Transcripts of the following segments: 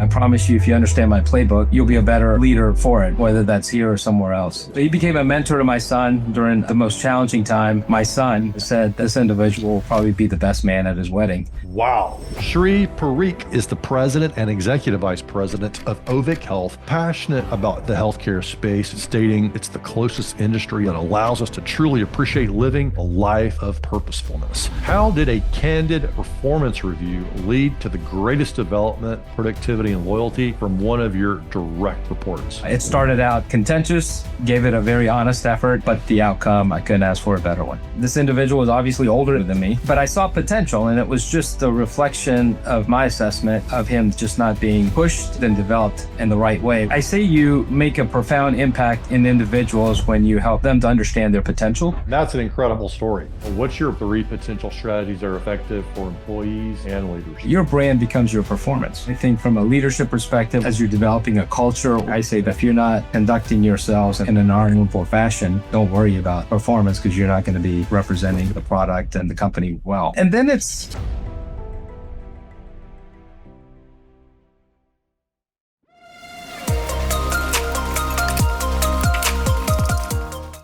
I promise you, if you understand my playbook, you'll be a better leader for it, whether that's here or somewhere else. So he became a mentor to my son during the most challenging time. My son said this individual will probably be the best man at his wedding. Wow. Shri Parikh is the president and executive vice president of Ovik Health, passionate about the healthcare space, stating it's the closest industry that allows us to truly appreciate living a life of purposefulness. How did a candid performance review lead to the greatest development, productivity, and loyalty from one of your direct reports? It started out contentious, gave it a very honest effort, but the outcome, I couldn't ask for a better one. This individual was obviously older than me, but I saw potential, and it was just the reflection of my assessment of him just not being pushed and developed in the right way. I say you make a profound impact in individuals when you help them to understand their potential. That's an incredible story. What's your 3 potential strategies that are effective for employees and leaders? Your brand becomes your performance. I think from a leadership perspective, as you're developing a culture, I say that if you're not conducting yourselves in an honorable fashion, don't worry about performance, because you're not going to be representing the product and the company well. And then it's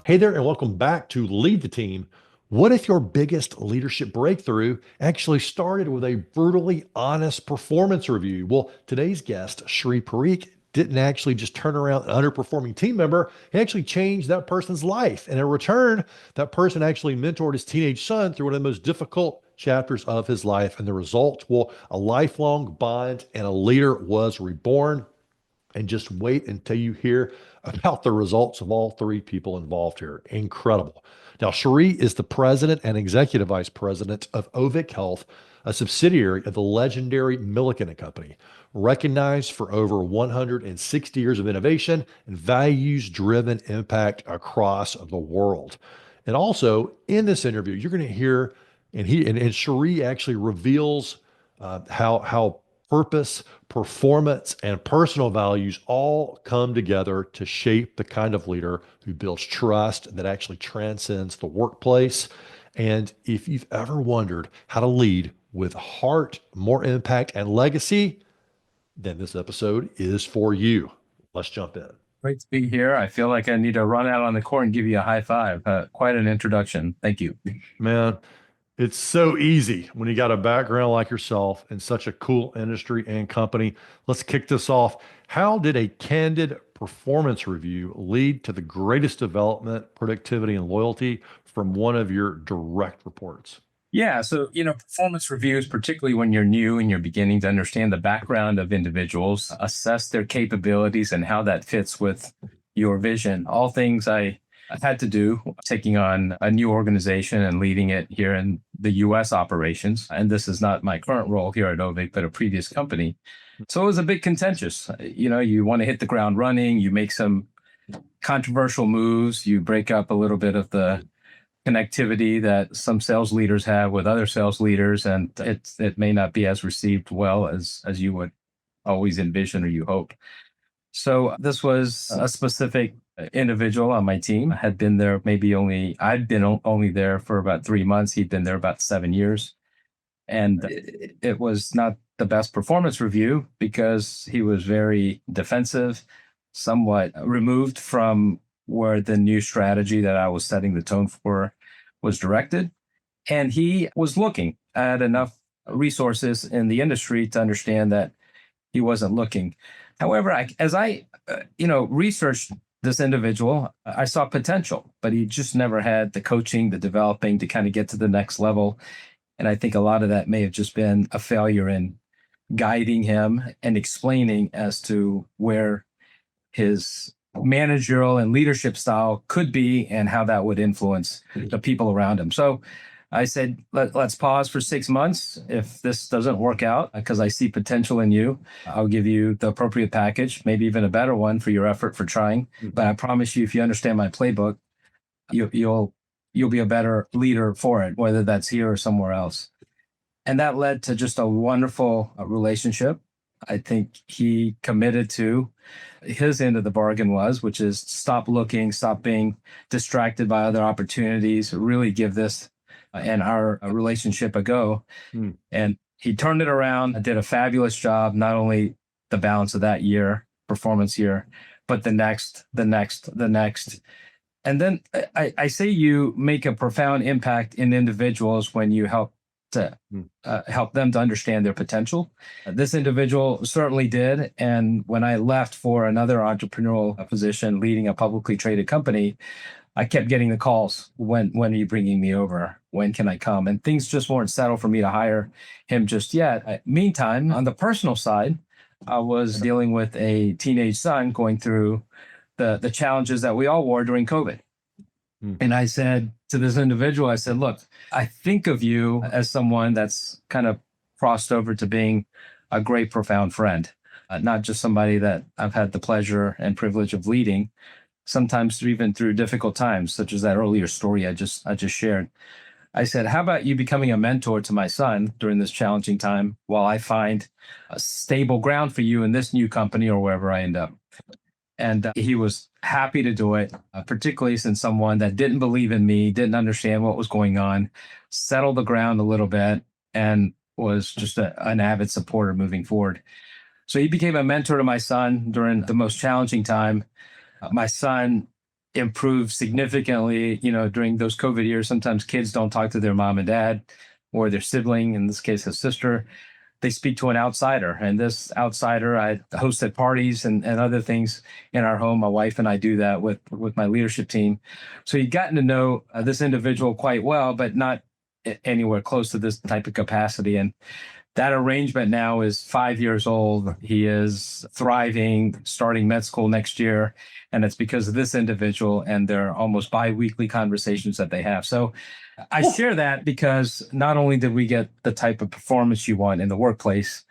Hey there, and welcome back to Lead the Team. What if your biggest leadership breakthrough actually started with a brutally honest performance review? Well, today's guest, Shri Parikh, didn't actually just turn around an underperforming team member. He actually changed that person's life. And in return, that person actually mentored his teenage son through one of the most difficult chapters of his life. And the result, well, a lifelong bond and a leader was reborn. And just wait until you hear about the results of all 3 people involved here. Incredible. Now, Shri is the president and executive vice president of Ovik Health, a subsidiary of the legendary Milliken Company, recognized for over 160 years of innovation and values-driven impact across the world. And also, in this interview, you're going to hear, and Shri actually reveals how purpose, performance, and personal values all come together to shape the kind of leader who builds trust that actually transcends the workplace. And if you've ever wondered how to lead with heart, more impact, and legacy, then this episode is for you. Let's jump in. great to be here. I feel like I need to run out on the court and give you a high five. Quite an introduction. Thank you. Man, it's so easy when you got a background like yourself in such a cool industry and company. Let's kick this off. How did a candid performance review lead to the greatest development, productivity, and loyalty from one of your direct reports? Yeah. So, performance reviews, particularly when you're new and you're beginning to understand the background of individuals, assess their capabilities and how that fits with your vision. All things I had to do taking on a new organization and leading it here in the US operations. And this is not my current role here at Ovik, but a previous company. So it was a bit contentious. You want to hit the ground running, you make some controversial moves, you break up a little bit of the connectivity that some sales leaders have with other sales leaders, and it may not be as received well as you would always envision or you hope. So this was a specific individual on my team. I'd been there only there for about 3 months. He'd been there about 7 years. And it was not the best performance review because he was very defensive, somewhat removed from where the new strategy that I was setting the tone for was directed. And he was looking at enough resources in the industry to understand that he wasn't looking. However, as I researched this individual, I saw potential, but he just never had the coaching, the developing to kind of get to the next level. And I think a lot of that may have just been a failure in guiding him and explaining as to where his managerial and leadership style could be and how that would influence the people around him. So I said, let's pause for 6 months. If this doesn't work out, because I see potential in you, I'll give you the appropriate package, maybe even a better one for your effort for trying. But I promise you, if you understand my playbook, you'll be a better leader for it, whether that's here or somewhere else. And that led to just a wonderful relationship. I think he committed to his end of the bargain which is stop looking, stop being distracted by other opportunities, really give this and our relationship a go. And he turned it around, did a fabulous job, not only the balance of that year, performance year, but the next, the next, the next. And then I say you make a profound impact in individuals when you help to help them to understand their potential. This individual certainly did. And when I left for another entrepreneurial position leading a publicly traded company, I kept getting the calls. When are you bringing me over? When can I come? And things just weren't settled for me to hire him just yet. Meantime, on the personal side, I was dealing with a teenage son going through the challenges that we all wore during COVID. And I said to this individual, I said, look, I think of you as someone that's kind of crossed over to being a great, profound friend, not just somebody that I've had the pleasure and privilege of leading, sometimes even through difficult times, such as that earlier story I just shared. I said, how about you becoming a mentor to my son during this challenging time while I find a stable ground for you in this new company or wherever I end up? And he was happy to do it, particularly since someone that didn't believe in me, didn't understand what was going on, settled the ground a little bit, and was just an avid supporter moving forward. So he became a mentor to my son during the most challenging time. My son improved significantly, during those COVID years. Sometimes kids don't talk to their mom and dad or their sibling, in this case, his sister. They speak to an outsider. And this outsider, I hosted parties and other things in our home. My wife and I do that with my leadership team. So he'd gotten to know this individual quite well, but not anywhere close to this type of capacity. And that arrangement now is 5 years old. He is thriving, starting med school next year. And it's because of this individual and their almost bi-weekly conversations that they have. So I share that because not only did we get the type of performance you want in the workplace,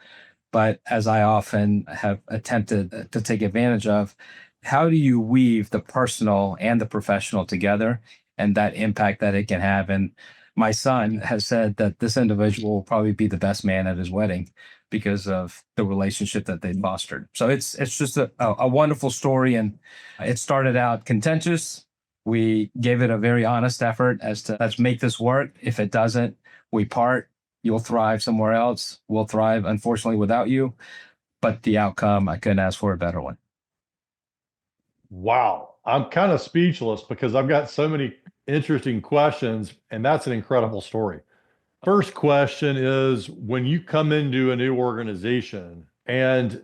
but as I often have attempted to take advantage of, how do you weave the personal and the professional together and that impact that it can have? And my son has said that this individual will probably be the best man at his wedding because of the relationship that they fostered. So it's just a wonderful story. And it started out contentious. We gave it a very honest effort as to let's make this work. If it doesn't, we part. You'll thrive somewhere else. We'll thrive, unfortunately, without you. But the outcome, I couldn't ask for a better one. Wow. I'm kind of speechless because I've got so many interesting questions, and that's an incredible story. First question is, when you come into a new organization and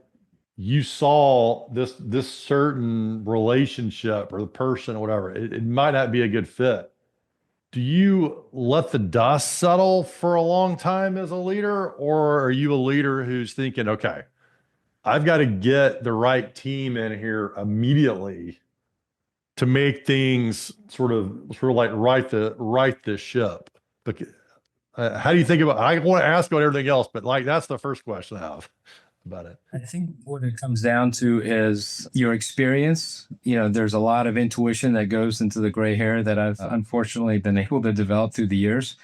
you saw this certain relationship or the person or whatever, it might not be a good fit. Do you let the dust settle for a long time as a leader, or are you a leader who's thinking, okay, I've got to get the right team in here immediately to make things sort of like right the ship? How do you think about? I want to ask about everything else, but that's the first question I have about it. I think what it comes down to is your experience. There's a lot of intuition that goes into the gray hair that I've unfortunately been able to develop through the years.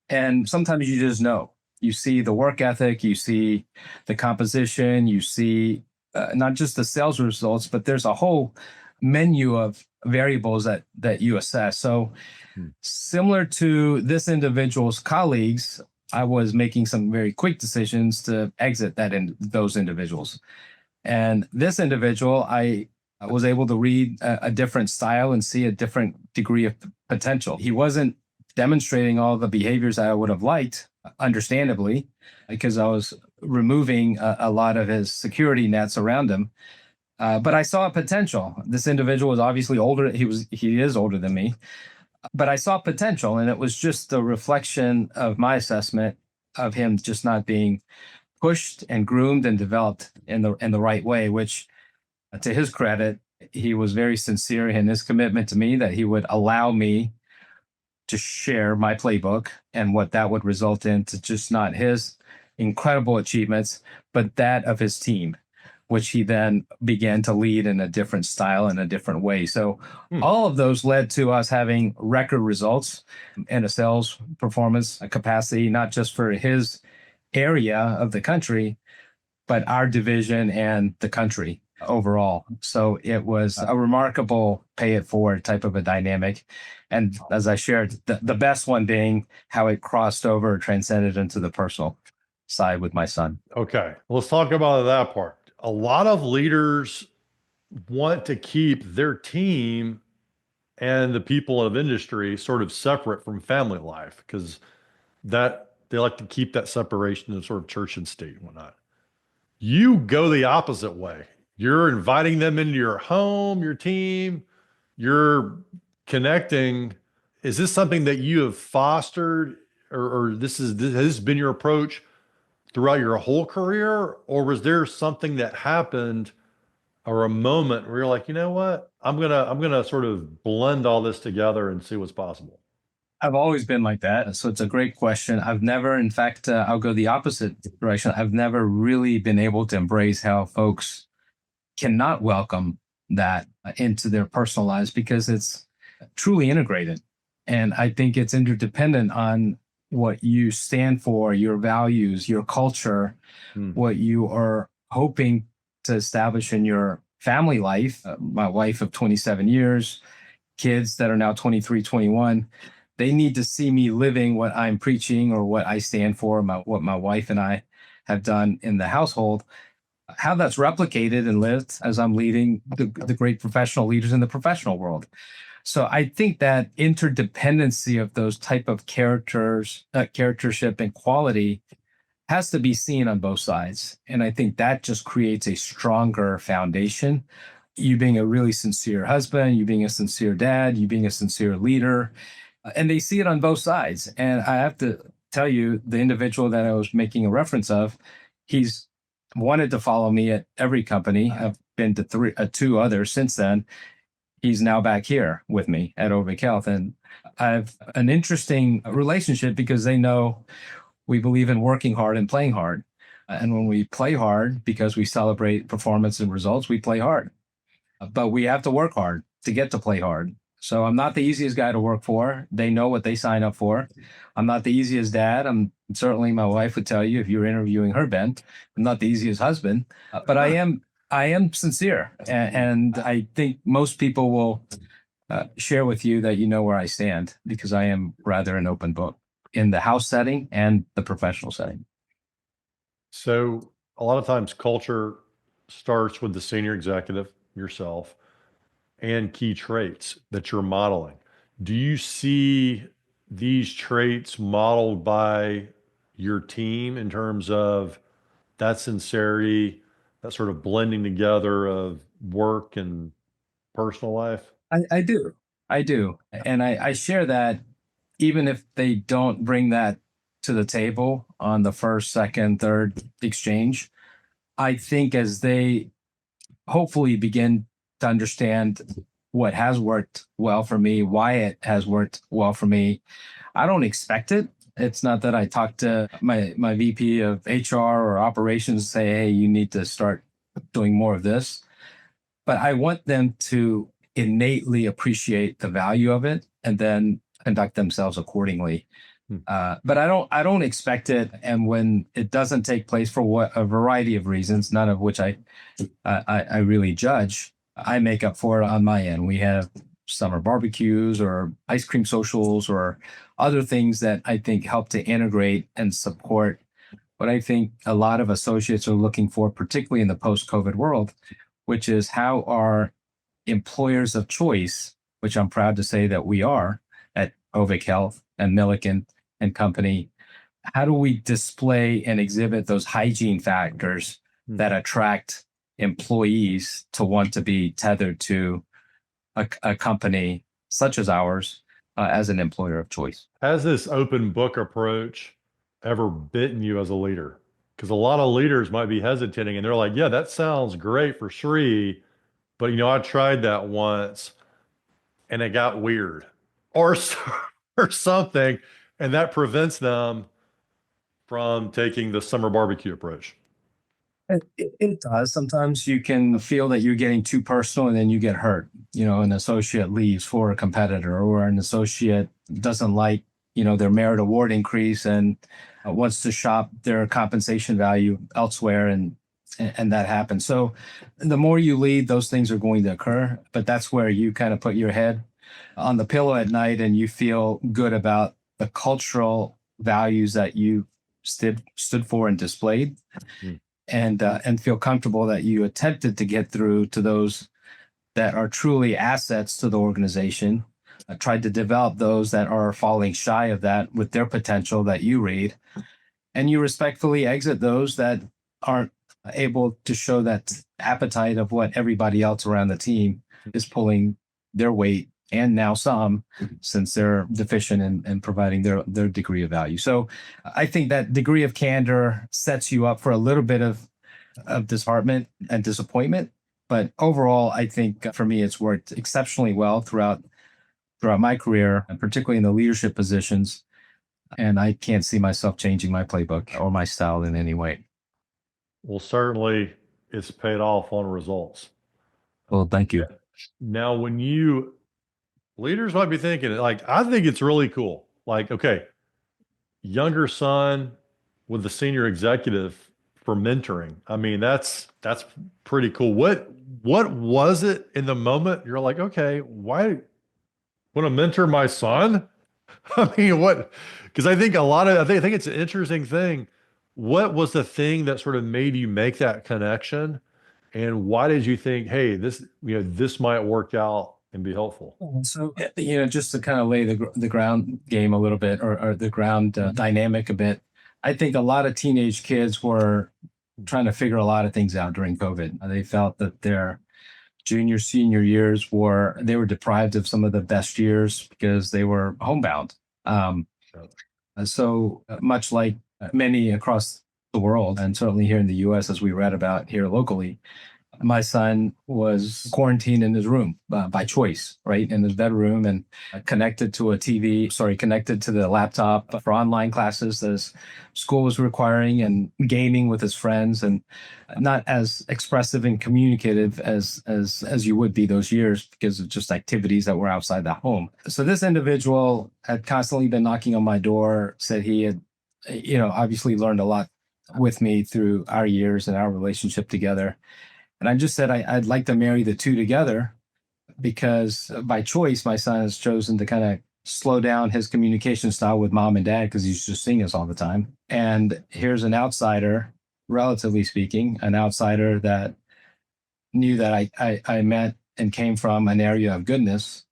And sometimes you just know. You see the work ethic, you see the composition, you see not just the sales results, but there's a whole menu of variables that you assess. So similar to this individual's colleagues, I was making some very quick decisions to exit those individuals. And this individual, I was able to read a different style and see a different degree of potential. He wasn't demonstrating all the behaviors I would have liked, understandably, because I was removing a lot of his security nets around him. But I saw a potential. This individual was obviously older. He is older than me. But I saw potential, and it was just a reflection of my assessment of him just not being pushed and groomed and developed in the right way, which, to his credit, he was very sincere in his commitment to me that he would allow me to share my playbook and what that would result in to just not his incredible achievements, but that of his team, which he then began to lead in a different style in a different way. So all of those led to us having record results in a sales performance capacity, not just for his area of the country, but our division and the country overall. So it was a remarkable pay it forward type of a dynamic. And as I shared, the best one being how it crossed over, transcended into the personal side with my son. Okay, let's talk about that part. a lot of leaders want to keep their team and the people of industry sort of separate from family life because that they like to keep that separation of sort of church and state and whatnot. You go the opposite way. You're inviting them into your home, your team, you're connecting. Is this something that you have fostered or has this been your approach throughout your whole career? Or was there something that happened or a moment where you're like, you know what? I'm gonna sort of blend all this together and see what's possible. I've always been like that. So it's a great question. I've never, in fact, I'll go the opposite direction. I've never really been able to embrace how folks cannot welcome that into their personal lives because it's truly integrated. And I think it's interdependent on what you stand for, your values, your culture, what you are hoping to establish in your family life. My wife of 27 years, kids that are now 23, 21, they need to see me living what I'm preaching or what I stand for, what my wife and I have done in the household, how that's replicated and lived as I'm leading the great professional leaders in the professional world. So I think that interdependency of those type of characters, charactership and quality has to be seen on both sides. And I think that just creates a stronger foundation. You being a really sincere husband, you being a sincere dad, you being a sincere leader, and they see it on both sides. And I have to tell you, the individual that I was making a reference of, he's wanted to follow me at every company. I've been to two others since then. He's now back here with me at Ovik Health. And I have an interesting relationship because they know we believe in working hard and playing hard. And when we play hard, because we celebrate performance and results, we play hard. But we have to work hard to get to play hard. So I'm not the easiest guy to work for. They know what they sign up for. I'm not the easiest dad. I'm certainly, my wife would tell you if you're interviewing her, Ben, I'm not the easiest husband, but I am sincere. And I think most people will share with you that you know where I stand because I am rather an open book in the house setting and the professional setting. So a lot of times culture starts with the senior executive, yourself, and key traits that you're modeling. Do you see these traits modeled by your team in terms of that sincerity, that sort of blending together of work and personal life? I do. I do. And I share that even if they don't bring that to the table on the first, second, third exchange, I think as they hopefully begin to understand what has worked well for me, why it has worked well for me, I don't expect it. It's not that I talk to my VP of HR or operations and say, hey, you need to start doing more of this. But I want them to innately appreciate the value of it and then conduct themselves accordingly. But I don't expect it. And when it doesn't take place for a variety of reasons, none of which I really judge, I make up for it on my end. We have summer barbecues or ice cream socials or other things that I think help to integrate and support what I think a lot of associates are looking for, particularly in the post-COVID world, which is how are employers of choice, which I'm proud to say that we are at Ovik Health and Milliken and Company, how do we display and exhibit those hygiene factors that attract employees to want to be tethered to a company such as ours as an employer of choice? Has this open book approach ever bitten you as a leader? Because a lot of leaders might be hesitating and they're like, yeah, that sounds great for Shri, but I tried that once and it got weird or, or something, and that prevents them from taking the summer barbecue approach. It does. Sometimes you can feel that you're getting too personal and then you get hurt. An associate leaves for a competitor or an associate doesn't like, their merit award increase and wants to shop their compensation value elsewhere and that happens. So the more you lead, those things are going to occur. But that's where you kind of put your head on the pillow at night and you feel good about the cultural values that you stood for and displayed. and feel comfortable that you attempted to get through to those that are truly assets to the organization. Tried to develop those that are falling shy of that with their potential that you read, and you respectfully exit those that aren't able to show that appetite of what everybody else around the team is pulling their weight and now some, since they're deficient in providing their degree of value. So I think that degree of candor sets you up for a little bit of disheartenment and disappointment. But overall, I think for me, it's worked exceptionally well throughout my career, and particularly in the leadership positions. And I can't see myself changing my playbook or my style in any way. Well, certainly it's paid off on results. Well, thank you. Now, leaders might be thinking, like, I think it's really cool. Like, okay, younger son with the senior executive for mentoring. I mean, that's pretty cool. What was it in the moment? You're like, okay, why want to mentor my son? I mean, what? Because I think it's an interesting thing. What was the thing that sort of made you make that connection? And why did you think, hey, this might work out and be helpful? So, just to kind of lay the ground game a little bit, or the ground dynamic a bit, I think a lot of teenage kids were trying to figure a lot of things out during COVID. They felt that their junior, senior years they were deprived of some of the best years because they were homebound. Um, so much like many across the world, and certainly here in the U.S., as we read about here locally, my son was quarantined in his room by choice, right, in his bedroom, and connected to the laptop for online classes that his school was requiring, and gaming with his friends, and not as expressive and communicative as you would be those years because of just activities that were outside the home. So this individual had constantly been knocking on my door, said he had, obviously learned a lot with me through our years and our relationship together. And I just said I'd like to marry the two together because by choice, my son has chosen to kind of slow down his communication style with mom and dad because he's just seeing us all the time. And here's an outsider, relatively speaking, an outsider that knew that I met and came from an area of goodness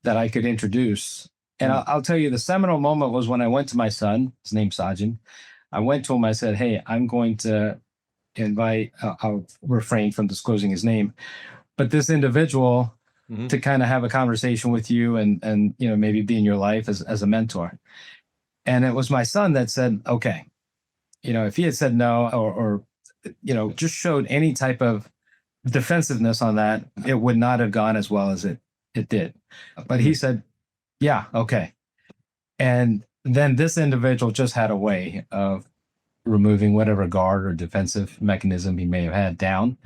that I could introduce. And I'll tell you, the seminal moment was when I went to my son, his name's Sajin. I went to him, I said, hey, I'm going to invite, I'll refrain from disclosing his name, but this individual to kind of have a conversation with you and maybe be in your life as a mentor. And it was my son that said, okay, if he had said no or just showed any type of defensiveness on that, it would not have gone as well as it did. But he said, yeah, okay. And then this individual just had a way of removing whatever guard or defensive mechanism he may have had down.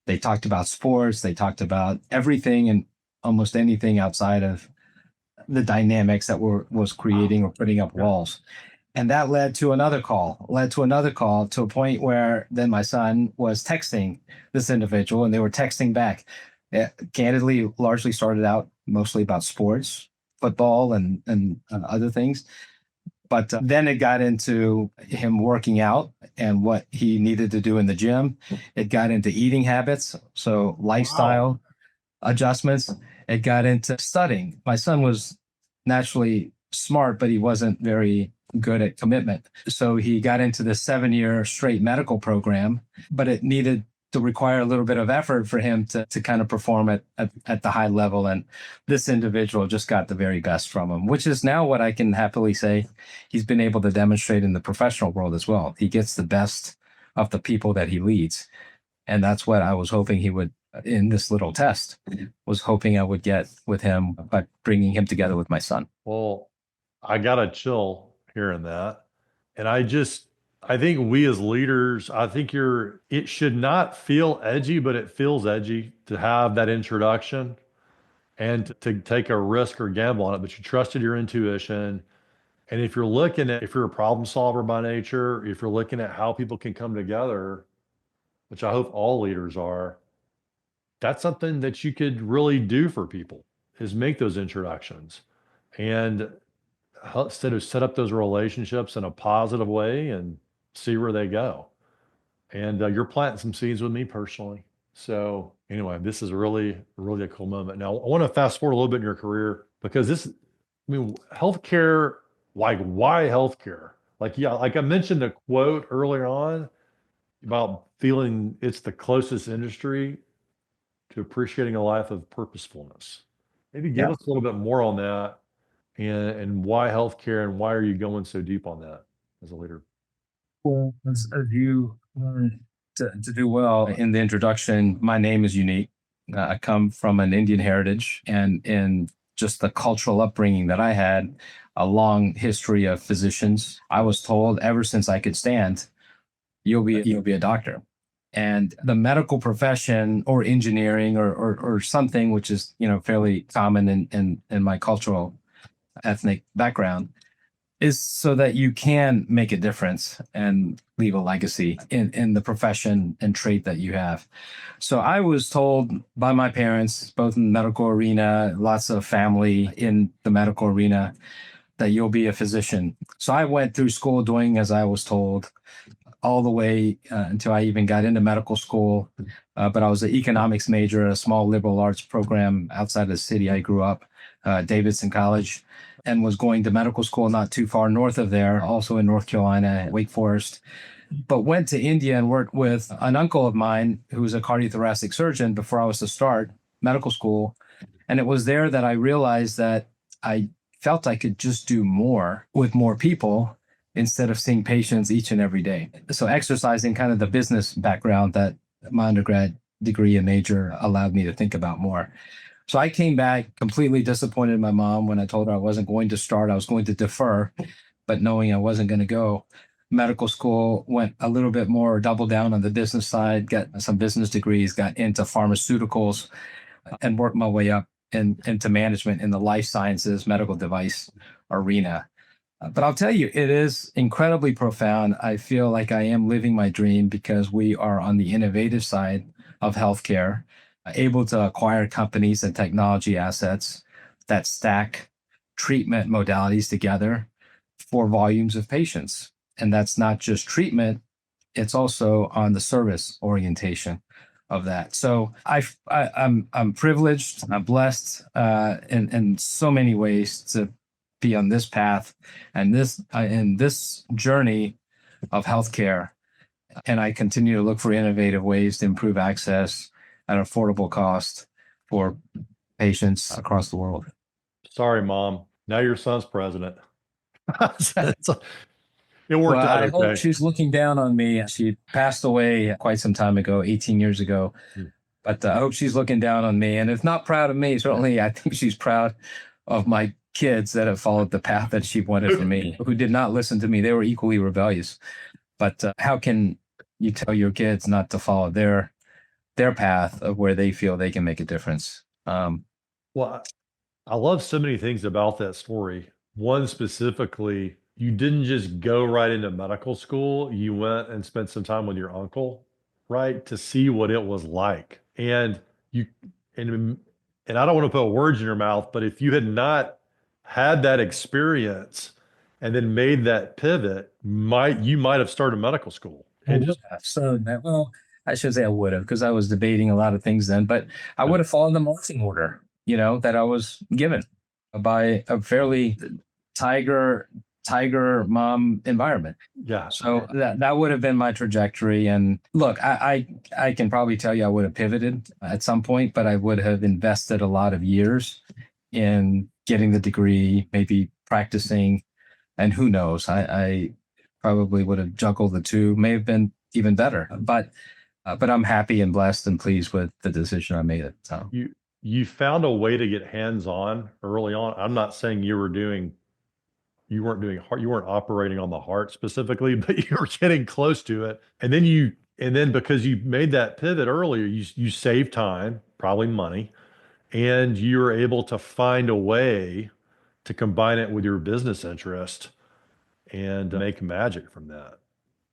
They talked about sports. They talked about everything and almost anything outside of the dynamics that was creating or putting up walls. And that led to another call, to a point where then my son was texting this individual and they were texting back. It candidly, largely started out mostly about sports, football, and other things. But then it got into him working out and what he needed to do in the gym. It got into eating habits, so lifestyle adjustments. It got into studying. My son was naturally smart, but he wasn't very good at commitment. So he got into the 7-year straight medical program, but it needed to require a little bit of effort for him to kind of perform at the high level. And this individual just got the very best from him, which is now what I can happily say he's been able to demonstrate in the professional world as well. He gets the best of the people that he leads. And that's what I was hoping he would, in this little test, was hoping I would get with him by bringing him together with my son. Well, I got to chill hearing that. And I think we as leaders, it should not feel edgy, but it feels edgy to have that introduction and to take a risk or gamble on it, but you trusted your intuition. And if you're a problem solver by nature, if you're looking at how people can come together, which I hope all leaders are, that's something that you could really do for people is make those introductions and instead of set up those relationships in a positive way and see where they go. And you're planting some seeds with me personally. So anyway, this is really a cool moment. Now, I want to fast forward a little bit in your career because healthcare, like why healthcare? Like, yeah, like I mentioned a quote earlier on about feeling it's the closest industry to appreciating a life of purposefulness. Maybe give Yeah. us a little bit more on that and why healthcare and why are you going so deep on that as a leader? Well, as you learn to do well in the introduction, my name is unique. I come from an Indian heritage, and in just the cultural upbringing that I had, a long history of physicians. I was told ever since I could stand, you'll be a doctor. And the medical profession or engineering or something which is fairly common in my cultural ethnic background is so that you can make a difference and leave a legacy in the profession and trait that you have. So I was told by my parents, both in the medical arena, lots of family in the medical arena, that you'll be a physician. So I went through school doing as I was told all the way until I even got into medical school. But I was an economics major at a small liberal arts program outside the city I grew up, Davidson College, and was going to medical school not too far north of there, also in North Carolina, Wake Forest. But went to India and worked with an uncle of mine who was a cardiothoracic surgeon before I was to start medical school. And it was there that I realized that I felt I could just do more with more people instead of seeing patients each and every day. So exercising kind of the business background that my undergrad degree and major allowed me to think about more. So I came back completely disappointed in my mom when I told her I wasn't going to start. I was going to defer, but knowing I wasn't going to go. Medical school, went a little bit more, double down on the business side, got some business degrees, got into pharmaceuticals, and worked my way up into management in the life sciences medical device arena. But I'll tell you, it is incredibly profound. I feel like I am living my dream because we are on the innovative side of healthcare, able to acquire companies and technology assets that stack treatment modalities together for volumes of patients. And that's not just treatment, it's also on the service orientation of that. So I'm privileged, I'm blessed in so many ways to be on this path and this in this journey of healthcare. And I continue to look for innovative ways to improve access at affordable cost for patients across the world. Sorry, Mom. Now your son's president. So, it worked Well, out I hope okay. she's looking down on me. She passed away quite some time ago, 18 years ago. Hmm. But I hope she's looking down on me. And if not proud of me, certainly I think she's proud of my kids that have followed the path that she wanted for me, who did not listen to me. They were equally rebellious. But how can you tell your kids not to follow their path of where they feel they can make a difference? Well, I love so many things about that story. One specifically, you didn't just go right into medical school. You went and spent some time with your uncle, right, to see what it was like. You and and I don't want to put words in your mouth, but if you had not had that experience and then made that pivot, you might have started medical school. I And would just have. So, well, I should say I would have because I was debating a lot of things then, but I would have followed the marching order, that I was given by a fairly tiger tiger mom environment. yeah, So that would have been my trajectory. And look, I can probably tell you I would have pivoted at some point, but I would have invested a lot of years in getting the degree, maybe practicing, and who knows, I probably would have juggled the two, may have been even better. But I'm happy and blessed and pleased with the decision I made at the time. you found a way to get hands-on early on. I'm not saying you weren't doing heart, you weren't operating on the heart specifically, but you were getting close to it. And then because you made that pivot earlier, you saved time, probably money, and you were able to find a way to combine it with your business interest and make magic from that.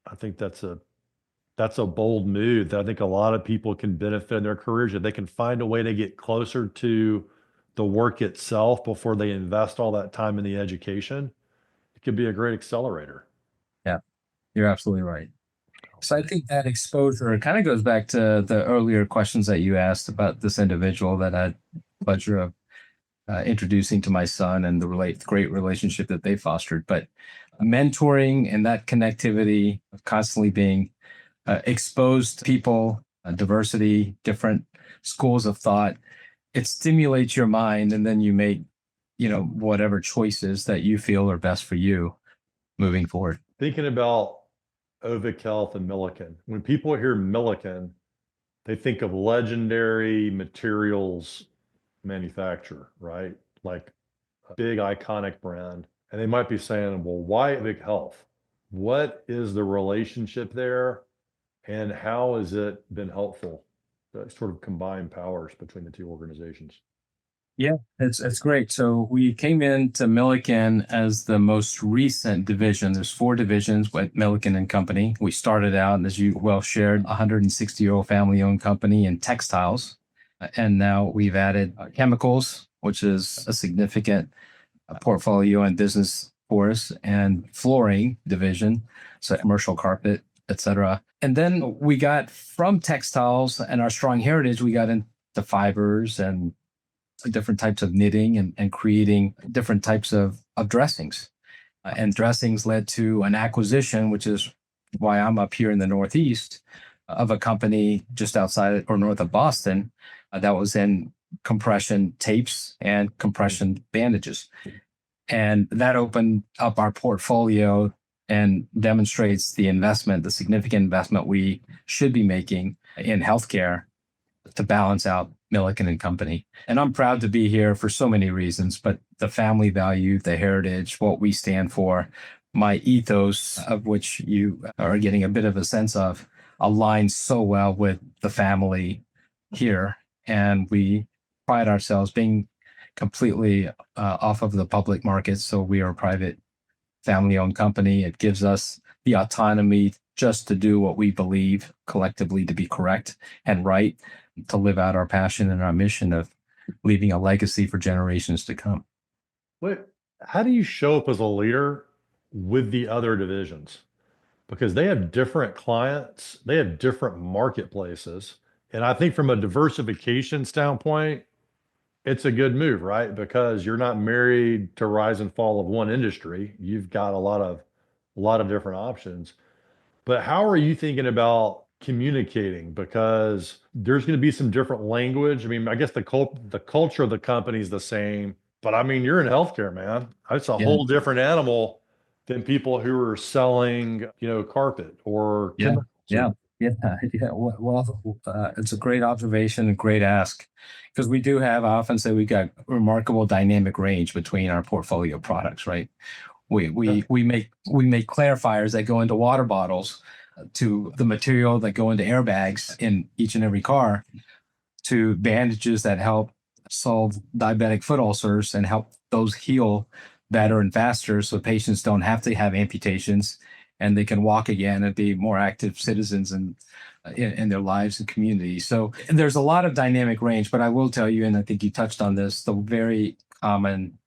I think that's a bold move that I think a lot of people can benefit in their careers if they can find a way to get closer to the work itself before they invest all that time in the education. It could be a great accelerator. Yeah, you're absolutely right. So I think that exposure kind of goes back to the earlier questions that you asked about this individual that I had the pleasure of introducing to my son and the great relationship that they fostered. But mentoring and that connectivity of constantly being exposed to people, diversity, different schools of thought, it stimulates your mind, and then you make, whatever choices that you feel are best for you moving forward. Thinking about Ovik Health and Milliken, when people hear Milliken, they think of legendary materials manufacturer, right? Like a big iconic brand. And they might be saying, well, why Ovik Health? What is the relationship there? And how has it been helpful to sort of combine powers between the two organizations? Yeah, it's great. So we came into Milliken as the most recent division. There's four divisions with Milliken and Company. We started out, as you well shared, 160-year-old family-owned company in textiles, and now we've added chemicals, which is a significant portfolio and business for us, and flooring division, so commercial carpet, etc. And then we got from textiles and our strong heritage, we got into fibers and different types of knitting and creating different types of dressings. And dressings led to an acquisition, which is why I'm up here in the Northeast, of a company just outside or north of Boston that was in compression tapes and compression bandages. And that opened up our portfolio and demonstrates the significant investment we should be making in healthcare to balance out Milliken and Company. And I'm proud to be here for so many reasons, but the family value, the heritage, what we stand for, my ethos, of which you are getting a bit of a sense of, aligns so well with the family here. And we pride ourselves being completely off of the public market. So we are a private family owned company. It gives us the autonomy just to do what we believe collectively to be correct and right, to live out our passion and our mission of leaving a legacy for generations to come. How do you show up as a leader with the other divisions? Because they have different clients, they have different marketplaces. And I think from a diversification standpoint, it's a good move, right? Because you're not married to rise and fall of one industry. You've got a lot of different options. But how are you thinking about communicating? Because there's going to be some different language. I mean, I guess the culture of the company is the same, but I mean, you're in healthcare, man. It's a Yeah, whole different animal than people who are selling, carpet or yeah, chemicals. yeah, yeah, yeah. Well, it's a great observation and great ask, because we do have, I often say, we got remarkable dynamic range between our portfolio products, right? We make clarifiers that go into water bottles, to the material that go into airbags in each and every car, to bandages that help solve diabetic foot ulcers and help those heal better and faster, so patients don't have to have amputations and they can walk again and be more active citizens in their lives and communities. So there's a lot of dynamic range, but I will tell you, and I think you touched on this, the very common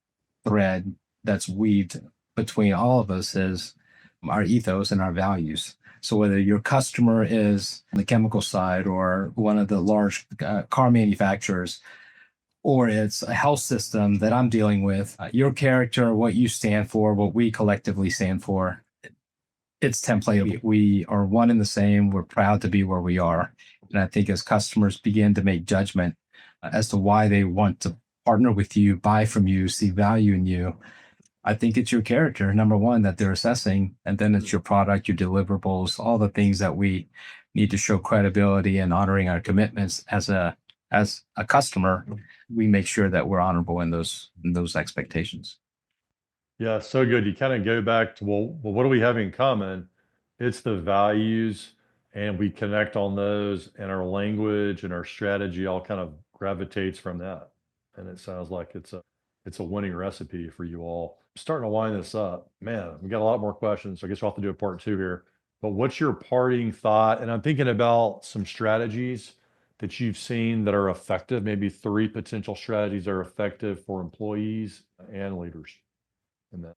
thread that's weaved between all of us is our ethos and our values. So whether your customer is on the chemical side or one of the large car manufacturers, or it's a health system that I'm dealing with, your character, what you stand for, what we collectively stand for, it's template. We are one and the same. We're proud to be where we are. And I think as customers begin to make judgment as to why they want to partner with you, buy from you, see value in you, I think it's your character, number one, that they're assessing. And then it's your product, your deliverables, all the things that we need to show credibility and honoring our commitments as a customer. We make sure that we're honorable in those expectations. Yeah, so good. You kind of go back to, well, what do we have in common? It's the values, and we connect on those, and our language and our strategy all kind of gravitates from that. And it sounds like it's a winning recipe for you all. Starting to wind this up, man, we got a lot more questions. So I guess we'll have to do a part two here. But what's your parting thought? And I'm thinking about some strategies that you've seen that are effective, maybe three potential strategies that are effective for employees and leaders.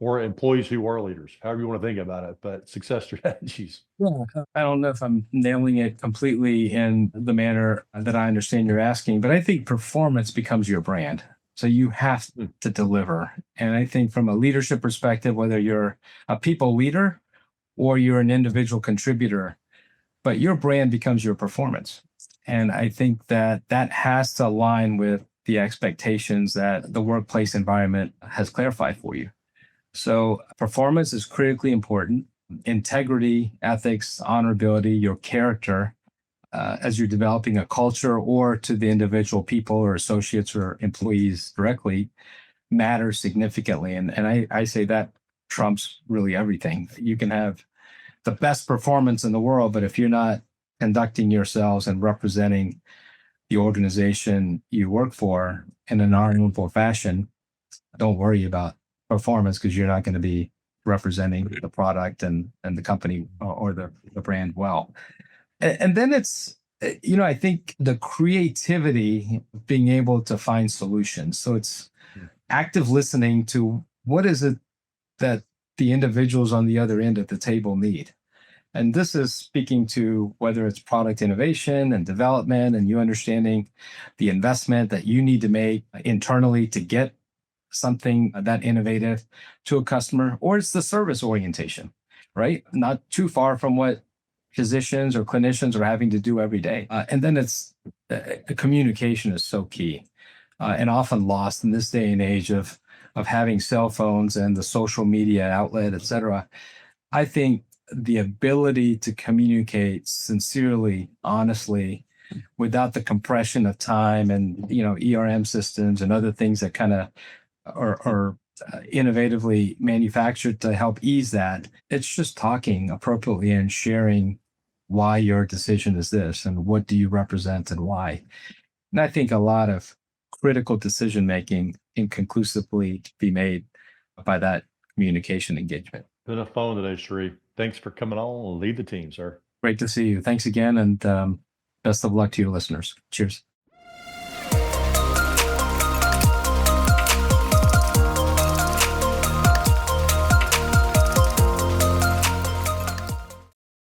or employees who are leaders, however you want to think about it, but success strategies. Yeah, I don't know if I'm nailing it completely in the manner that I understand you're asking, but I think performance becomes your brand. So you have to deliver. And I think from a leadership perspective, whether you're a people leader or you're an individual contributor, but your brand becomes your performance. And I think that that has to align with the expectations that the workplace environment has clarified for you. So performance is critically important. Integrity, ethics, honorability, your character, as you're developing a culture or to the individual people or associates or employees directly, matters significantly. And I say that trumps really everything. You can have the best performance in the world, but if you're not conducting yourselves and representing the organization you work for in an honorable fashion, don't worry about performance because you're not going to be representing the product and the company or the brand well. And then it's, I think the creativity, being able to find solutions. So it's active listening to what is it that the individuals on the other end of the table need. And this is speaking to whether it's product innovation and development and you understanding the investment that you need to make internally to get something that innovative to a customer, or it's the service orientation, right? Not too far from what physicians or clinicians are having to do every day. And then it's communication is so key and often lost in this day and age of having cell phones and the social media outlet, et cetera. I think the ability to communicate sincerely, honestly, without the compression of time and ERM systems and other things that kind of are innovatively manufactured to help ease that. It's just talking appropriately and sharing why your decision is this and what do you represent and why. And I think a lot of critical decision making can conclusively be made by that communication engagement. Been a phone today, Shri. Thanks for coming on and lead the team, sir. Great to see you. Thanks again, and best of luck to your listeners. Cheers.